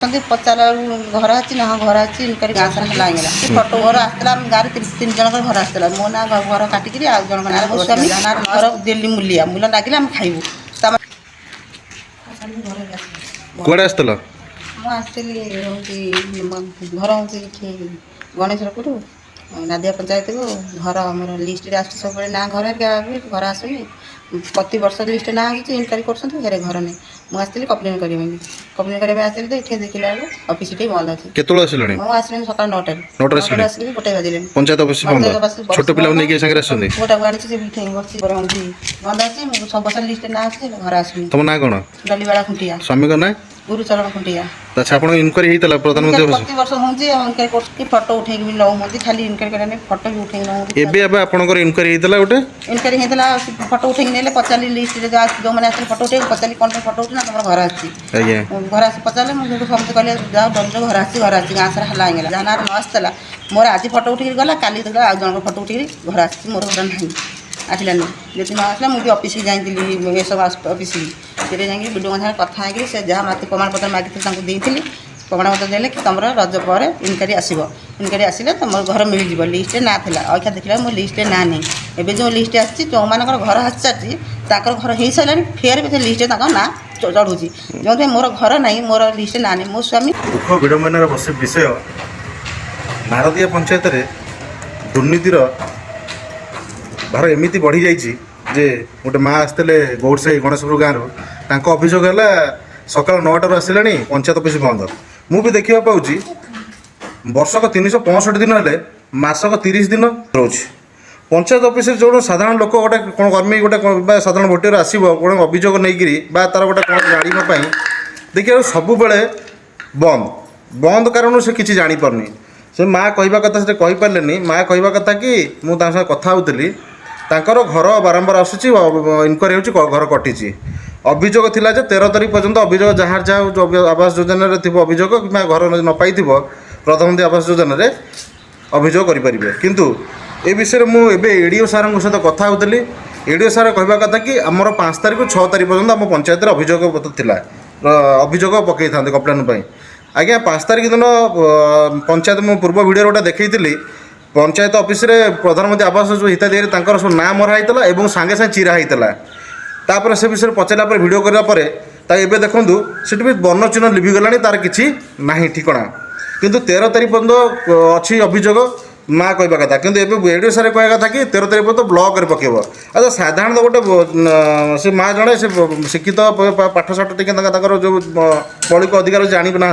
पचार घर अच्छी ना घर अच्छी इनकर गाँव सारा हला फटो घर आसला गाँव तीन जन घर आसला मो ना घर काटिकी आज जन ना स्वामी घर दिल्ली मूलिया मूल लगे आम खाइबू कुआड़े आसतल मुझे घर हूँ गणेशपुर नादिया पंचायत को घर आमर लिस्ट आस सब ना घर घर आसुनी प्रति वर्ष लिस्ट ना आसूँ इनक्वारी कर घर नहीं मुझे कम्प्लेन करने आसली तो ये देखला ऑफिस बंद अच्छे केतुल आसिलणी मुझे सका 9 आसिक गोटे बजे पंचायत ऑफिस बंद छोट पिला नहीं संगे आसुनी गोटा आनी से बंद अच्छे सब वर्ष लिस्ट ना आस घर आसुनी तुम ना कौन डलीवाड़ा खुंटिया स्वामी का ना गुरुचरण खुंटिया अच्छा आप इनक्वारी होता प्रधानमंत्री प्रति वर्ष हूँ फटो उठे भी नौ खाली इनक्वारी करने फटो भी उठे नौ एबे आपनकर इनक्वारी होता गोटे इनक्वारी होता फटो उठे ने पचारि लिस्ट जो मैंने आस फटो उठे पचारि कौन फटो उठे ना तुम घर आसी घर आस पचारे मुझे समझे कहले जाओ डर घर आसी गाँव सारा हला जहाँ ना न आसला मोर आज फटो उठिक गला काली देखा आज जन फटो उठिक घर आस मोर घर ना आसलानी जी न आसला मुझे ऑफिस की जाइली ये सब ऑफिस से जाकि वीडियो साथ कथा से जहाँ मत प्रमाणपत्र मागिली प्रमाणपत्र देले कि तुम रज पर इनक्वारी आसो इनक्वारी आसिले तुम घर मिल लिस्ट ना था अखा देखला मो लिस्ट ना नहीं एवं जो लिस्ट आसी जो मान घर आसी सारी घर हो सारा फेर भी लिस्ट ना चढ़ुची जो मोर घर ना मोर लिस्ट ना नहीं मो स्वामी दुख विडम्बनार विषय नारदिया पंचायत रे दुर्नीतिर भार एमती बढ़ी जाइए जे गोटे माँ आसते गौड़साई गणेशपुर गाँव अभियोग है सका 9 आसला पंचायत ऑफिस बंद मुझे देखा पाऊँ वर्षक 365 दिन है मासक 30 दिन रोच पंचायत ऑफिस जो साधारण लोक गोटे कौन कर्मी गोटे साधारण भोटर आसो कौन अभियोग नहीं तार गोटे कौन जानापी देखिए सब बंद बंद कारण से किसी जापारनी से माँ कहवा कथा से कहीपारे माँ कहवा कथा कि मुझे कथा होती घर बारंबार आसूँ इनक्वारी हो घर कटी अभियोग थिला जे 13 तारीख पर्यंत अभियोग जहाँ जहाँ जो आवास योजना थी अभियोग कि घर न पाई प्रधानमंत्री आवास योजना रे अभियोग करें किंतु ए विषय मुझे एडीओ सार सहित कथा होती एडीओ सार कहवा कथा कि आमर 5 तारीख 6 तारीख पर्यंत आम पंचायत अभियोग थिला अभियोग पकई था कम्प्लेन आज्ञा 5 तारीख दिन पंचायत मु पूर्व भिडियो गोटे देखी पंचायत ऑफिस रे प्रधानमंत्री आवास जो हिताधिकारी सब ना मरा होता सागे सागे चिरा होता तापर से विषय पचारा भिडियो करापर एवं देखूँ से बर्ण चिन्ह लिभिगला तार कि ना ठिकना किंतु 13 तारीख पर्यंत अच्छी अभियोग माँ कहवा कथा कि एडीओ सारे कहवा कथा कि 13 तारीख पर्यंत ब्लॉक रे पकेब अच्छा साधारण गोटे से माँ जड़े से शिक्षित पाठशाठ टी जो मौलिक अधिकार जानी ना